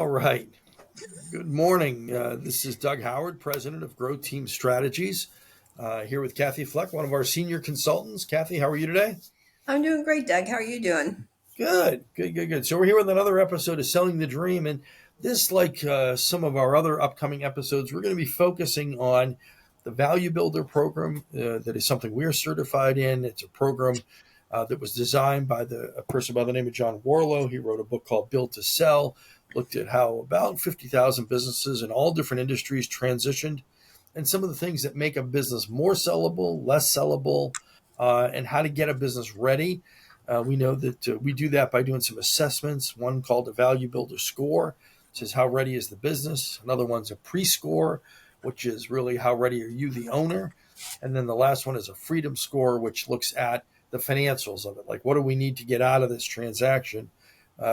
All right. Good morning. This is Doug Howard, president of Growth Team Strategies, here with Kathi Fleck, one of our senior consultants. Kathi, how are you today? I'm doing great, Doug. How are you doing? Good, good, good, good. So we're here with another episode of Selling the Dream, and this, like some of our other upcoming episodes, we're going to be focusing on the Value Builder program. That is something we're certified in. It's a program that was designed by a person by the name of John Warlow. He wrote a book called Build to Sell. Looked at how about 50,000 businesses in all different industries transitioned, and some of the things that make a business more sellable, less sellable, and how to get a business ready. We know that we do that by doing some assessments. One called the Value Builder Score, which is how ready is the business. Another one's a pre-score, which is really how ready are you, the owner. And then the last one is a Freedom Score, which looks at the financials of it. Like, what do we need to get out of this transaction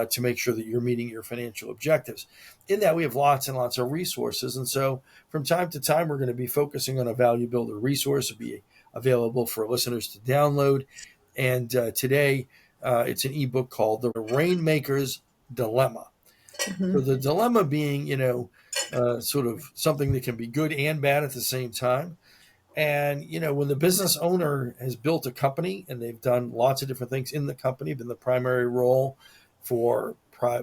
to make sure that you're meeting your financial objectives? In that, we have lots and lots of resources. And so from time to time, we're going to be focusing on a Value Builder resource. It'll be available for listeners to download. And today, it's an ebook called The Rainmaker's Dilemma. So hmm the dilemma being, sort of something that can be good and bad at the same time. And, when the business owner has built a company and they've done lots of different things in the company, been the primary role for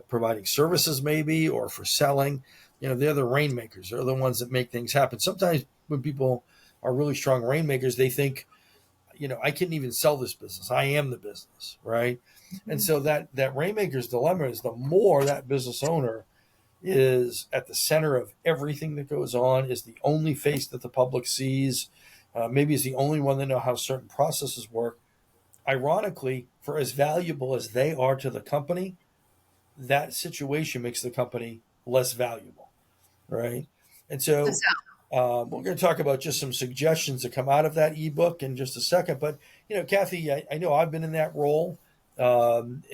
providing services maybe, or for selling, they're the rainmakers. They're the ones that make things happen. Sometimes when people are really strong rainmakers, they think, I couldn't even sell this business. I am the business, right? And so that rainmaker's dilemma is the more that business owner is at the center of everything that goes on, is the only face that the public sees, maybe is the only one that know how certain processes work. Ironically, for as valuable as they are to the company, that situation makes the company less valuable, right? And so we're going to talk about just some suggestions that come out of that ebook in just a second. But Kathi, I know I've been in that role, and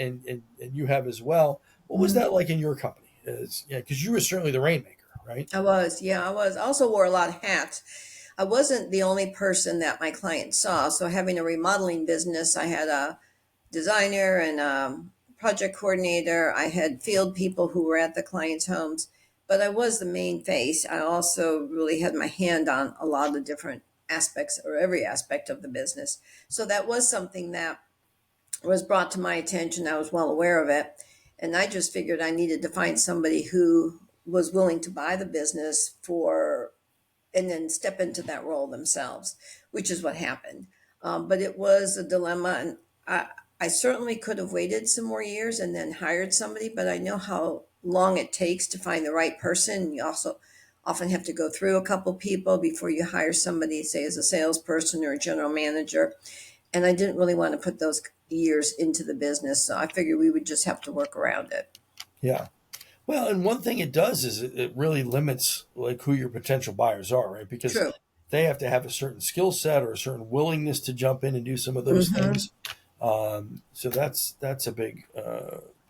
you have as well. What was that like in your company? Because you were certainly the rainmaker, right? I was. I also wore a lot of hats. I wasn't the only person that my client saw. So, having a remodeling business, I had a designer and a project coordinator. I had field people who were at the clients' homes, but I was the main face. I also really had my hand on a lot of the different aspects or every aspect of the business. So, that was something that was brought to my attention. I was well aware of it. And I just figured I needed to find somebody who was willing to buy the business for and then step into that role themselves, which is what happened. But it was a dilemma. And I certainly could have waited some more years and then hired somebody, but I know how long it takes to find the right person. You also often have to go through a couple people before you hire somebody, say, as a salesperson or a general manager. And I didn't really want to put those years into the business. So I figured we would just have to work around it. Yeah. Well, and one thing it does is it really limits like who your potential buyers are, right? Because True. they have to have a certain skill set or a certain willingness to jump in and do some of those hmm things. So that's a big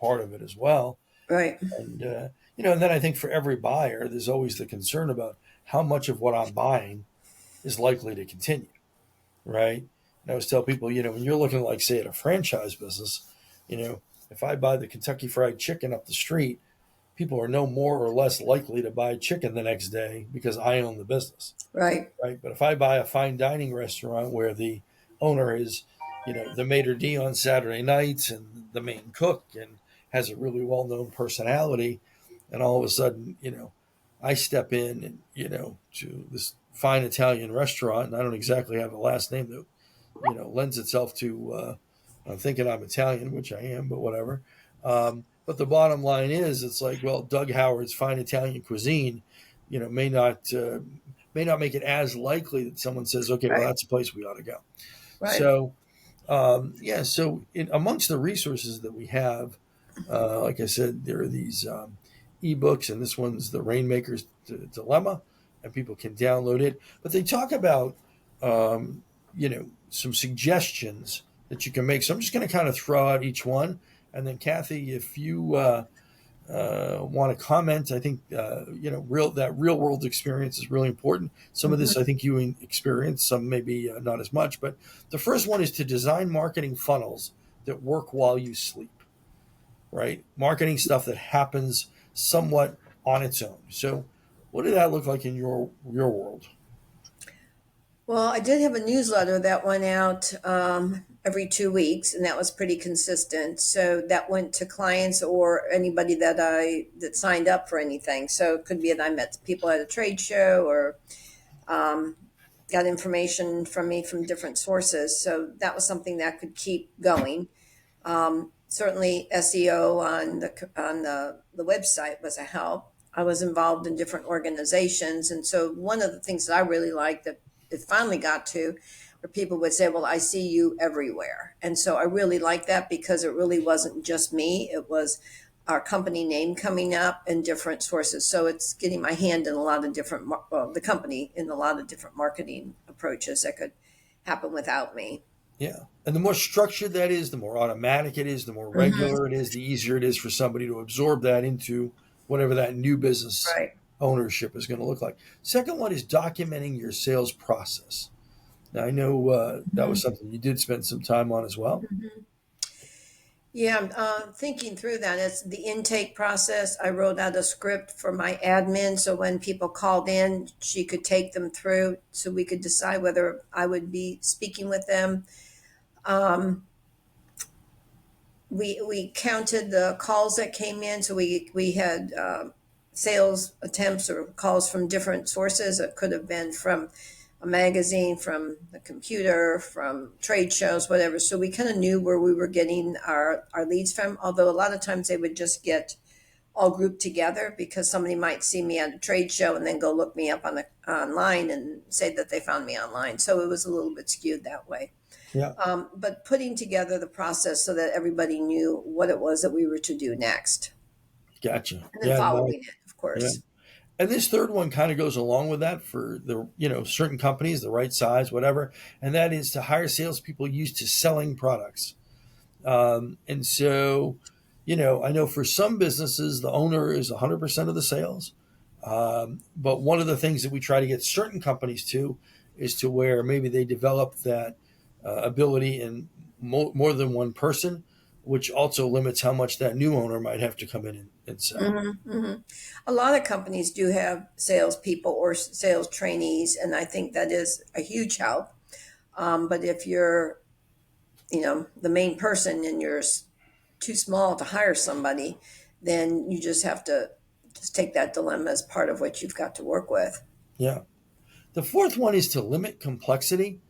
part of it as well. Right. And and then I think for every buyer, there's always the concern about how much of what I'm buying is likely to continue, right? And I always tell people, when you're looking like, say, at a franchise business, if I buy the Kentucky Fried Chicken up the street, people are no more or less likely to buy chicken the next day because I own the business, Right. right? But if I buy a fine dining restaurant where the owner is, the maitre d' on Saturday nights and the main cook and has a really well known personality, and all of a sudden, I step in and, to this fine Italian restaurant, and I don't exactly have a last name that, lends itself to thinking I'm Italian, which I am, but whatever. But the bottom line is, it's like, well, Doug Howard's fine Italian cuisine, may not make it as likely that someone says, okay, well, Right. that's a place we ought to go. Right. So, so amongst the resources that we have, like I said, there are these ebooks, and this one's The Rainmaker's Dilemma, and people can download it. But they talk about, some suggestions that you can make. So I'm just going to kind of throw out each one. And then, Kathi, if you want to comment, I think real world experience is really important. Some of this hmm I think you experience, some maybe not as much. But the first one is to design marketing funnels that work while you sleep. Right, marketing stuff that happens somewhat on its own. So, what did that look like in your world? Well, I did have a newsletter that went out every 2 weeks, and that was pretty consistent. So that went to clients or anybody that signed up for anything. So it could be that I met people at a trade show or um, got information from me from different sources. So that was something that could keep going. Certainly, SEO on the website was a help. I was involved in different organizations, and so one of the things that I really liked that it finally got to, where people would say, "Well, I see you everywhere," and so I really liked that because it really wasn't just me; it was our company name coming up in different sources. So it's getting my hand in a lot of different, the company in a lot of different marketing approaches that could happen without me. Yeah. And the more structured that is, the more automatic it is, the more regular it is, the easier it is for somebody to absorb that into whatever that new business Right. ownership is going to look like. Second one is documenting your sales process. Now, I know that was something you did spend some time on as well. Yeah, I'm thinking through that. It's the intake process. I wrote out a script for my admin so when people called in, she could take them through so we could decide whether I would be speaking with them. Um, we counted the calls that came in, so we had sales attempts or calls from different sources. It could have been from a magazine, from the computer, from trade shows, whatever. So we kind of knew where we were getting our leads from. Although a lot of times they would just get all grouped together because somebody might see me at a trade show and then go look me up online and say that they found me online. So it was a little bit skewed that way. Yeah. But putting together the process so that everybody knew what it was that we were to do next, Gotcha. and then Yeah. No, following it, of yeah. course. And this third one kind of goes along with that for the, certain companies, the right size, whatever. And that is to hire salespeople used to selling products. And so, I know for some businesses, the owner is 100% of the sales. But one of the things that we try to get certain companies to is to where maybe they develop that ability in more than one person, which also limits how much that new owner might have to come in and sell. A lot of companies do have salespeople or sales trainees, and I think that is a huge help. But if you're, the main person and you're too small to hire somebody, then you just have to just take that dilemma as part of what you've got to work with. Yeah. The fourth one is to limit complexity,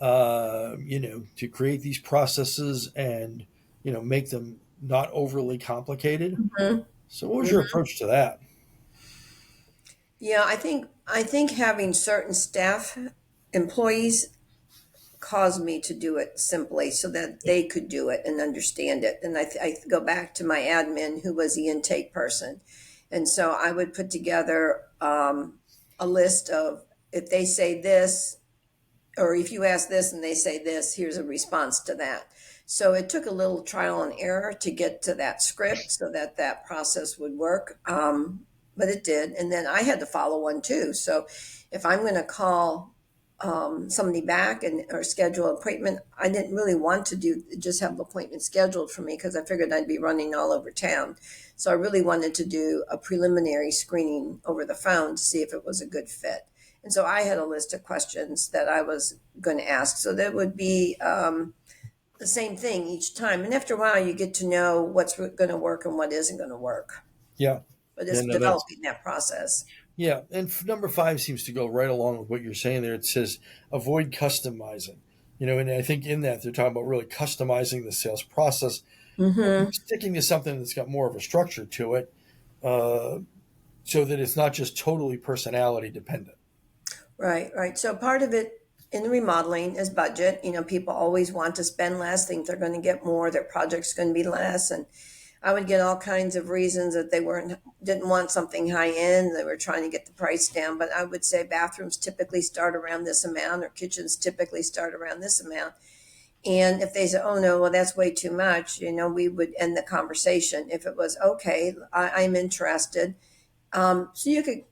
to create these processes and, make them not overly complicated. Mhm. So, what was your approach to that? Yeah, I think having certain staff employees caused me to do it simply so that they could do it and understand it. And I go back to my admin who was the intake person. And so I would put together a list of if they say this, or if you ask this and they say this, here's a response to that. So it took a little trial and error to get to that script so that that process would work. But it did. And then I had to follow one too. So if I'm going to call somebody back and or schedule an appointment, I didn't really want to do just have the appointment scheduled for me because I figured I'd be running all over town. So I really wanted to do a preliminary screening over the phone to see if it was a good fit. And so I had a list of questions that I was going to ask. So that would be the same thing each time. And after a while, you get to know what's going to work and what isn't going to work. Yeah. But Yeah, it's no, that's, developing that process. yeah. And number five seems to go right along with what you're saying there. It says avoid customizing, and I think in that they're talking about really customizing the sales process, Hmm. sticking to something that's got more of a structure to it, uh, so that it's not just totally personality dependent. Right, right. So part of it in the remodeling is budget. People always want to spend less, think they're going to get more, their project's going to be less. And I would get all kinds of reasons that they didn't want something high end. They were trying to get the price down. But I would say bathrooms typically start around this amount, or kitchens typically start around this amount. And if they say, "Oh no, well that's way too much," we would end the conversation. If it was okay, I'm interested. So you could,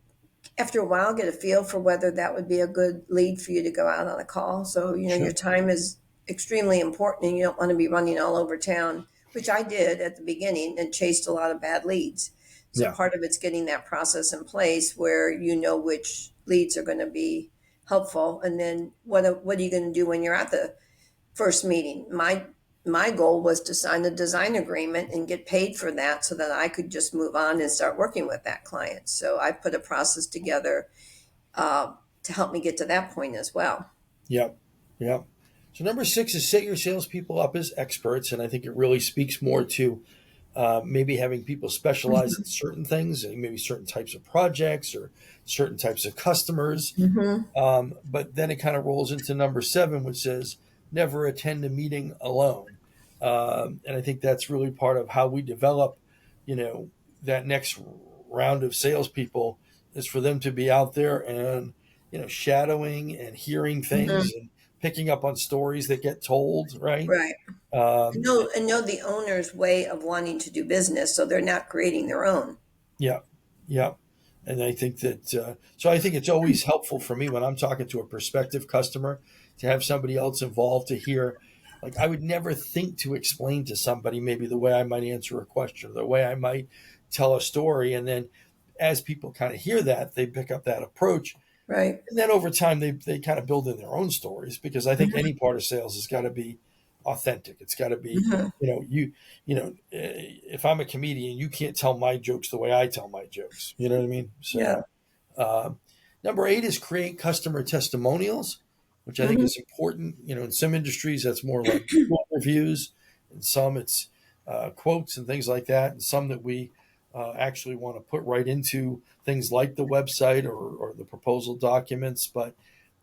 after a while, get a feel for whether that would be a good lead for you to go out on a call. So your Sure. time is extremely important, and you don't want to be running all over town, which I did at the beginning and chased a lot of bad leads. So Yeah. part of it's getting that process in place where you know which leads are going to be helpful, and then what are you going to do when you're at the first meeting? My goal was to sign a design agreement and get paid for that so that I could just move on and start working with that client. So I put a process together to help me get to that point as well. Yep. Yep. So number 6 is set your salespeople up as experts, and I think it really speaks more to maybe having people specialize in certain things, and maybe certain types of projects or certain types of customers. Mm-hmm. But then it kind of rolls into number 7, which says never attend a meeting alone. And I think that's really part of how we develop, that next round of salespeople is for them to be out there and, shadowing and hearing things Mm-hmm. and picking up on stories that get told, right? Right. Um, And know the owner's way of wanting to do business, so they're not creating their own. Yeah, yeah. And I think that, so I think it's always helpful for me when I'm talking to a prospective customer to have somebody else involved to hear. Like, I would never think to explain to somebody maybe the way I might answer a question, the way I might tell a story. And then as people kind of hear that, they pick up that approach. Right. And then over time, they kind of build in their own stories because I think Mm-hmm. any part of sales has got to be authentic. It's got to be, Mm-hmm. if I'm a comedian, you can't tell my jokes the way I tell my jokes. You know what I mean? Yeah. So, uh, number 8 is create customer testimonials, which I think Mm-hmm. is important. In some industries, that's more like Google reviews, and some it's quotes and things like that, and some that we actually want to put right into things like the website or the proposal documents. But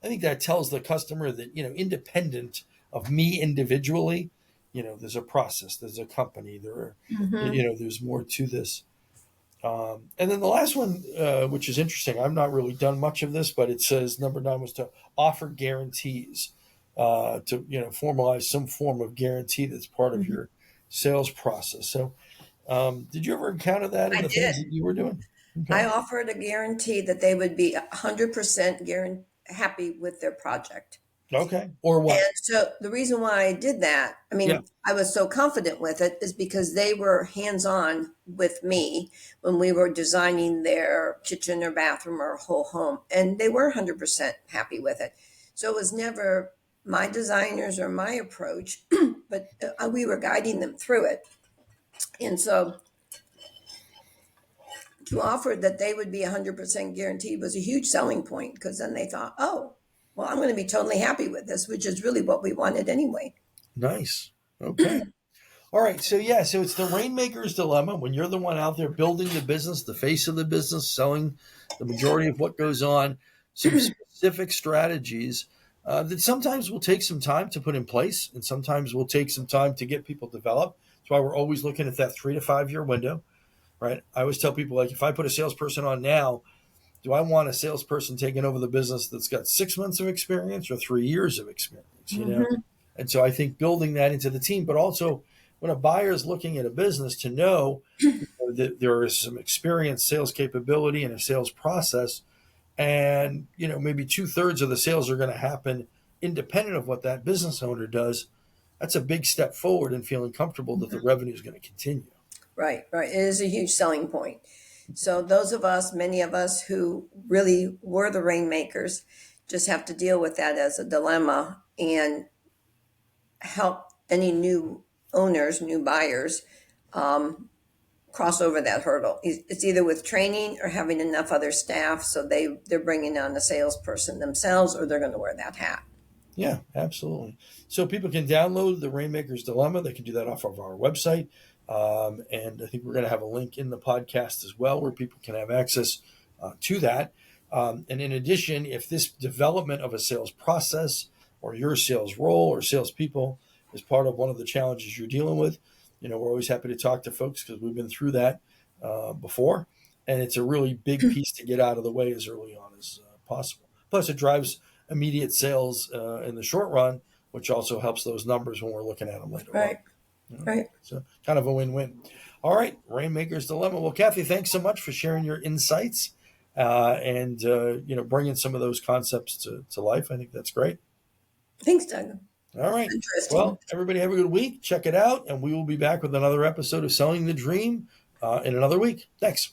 I think that tells the customer that, independent of me individually, there's a process, there's a company, Mm-hmm. there's more to this. And then the last one, which is interesting, I've not really done much of this, but it says number 9 was to offer guarantees, to formalize some form of guarantee that's part of Mm-hmm. your sales process. So, did you ever encounter that in I the did. things that you were doing? I Okay. offered a guarantee that they would be 100% happy with their project. Okay. Or what? And so the reason why I did that, I Yeah. mean, I was so confident with it is because they were hands on with me when we were designing their kitchen or bathroom or whole home, and they were 100% happy with it. So it was never my designers or my approach, but we were guiding them through it. And so to offer that they would be 100% guaranteed was a huge selling point because then they thought, oh, well, I'm going to be totally happy with this, which is really what we wanted anyway. Nice. Okay. All right. So, yeah. So it's the rainmaker's dilemma when you're the one out there building the business, the face of the business, selling the majority of what goes on, some specific strategies that sometimes will take some time to put in place and sometimes will take some time to get people developed. That's why we're always looking at that 3 to 5 year window, right? I always tell people, like, if I put a salesperson on now, do I want a salesperson taking over the business that's got 6 months of experience or 3 years of experience? Mm-hmm. And so I think building that into the team, but also when a buyer is looking at a business to know that there is some experienced sales capability and a sales process, and maybe 2/3 of the sales are going to happen independent of what that business owner does. That's a big step forward in feeling comfortable that the revenue is going to continue. Right, right. It is a huge selling point. So those of us, many of us who really were the rainmakers, just have to deal with that as a dilemma and help any new owners, new buyers, um, cross over that hurdle. It's either with training or having enough other staff so they're bringing on a salesperson themselves, or they're going to wear that hat. Yeah, absolutely. So people can download the Rainmaker's Dilemma. They can do that off of our website. And I think we're going to have a link in the podcast as well where people can have access to that. And in addition, if this development of a sales process or your sales role or salespeople is part of one of the challenges you're dealing with, we're always happy to talk to folks because we've been through that before. And it's a really big piece to get out of the way as early on as possible. Plus, it drives immediate sales in the short run, which also helps those numbers when we're looking at them later on. Right, right. So kind of a win-win. All right, Rainmaker's Dilemma. Well, Kathi, thanks so much for sharing your insights and bringing some of those concepts to life. I think that's great. Thanks, Doug. All right. Interesting. Well, everybody have a good week. Check it out, and we will be back with another episode of Selling the Dream in another week. Thanks.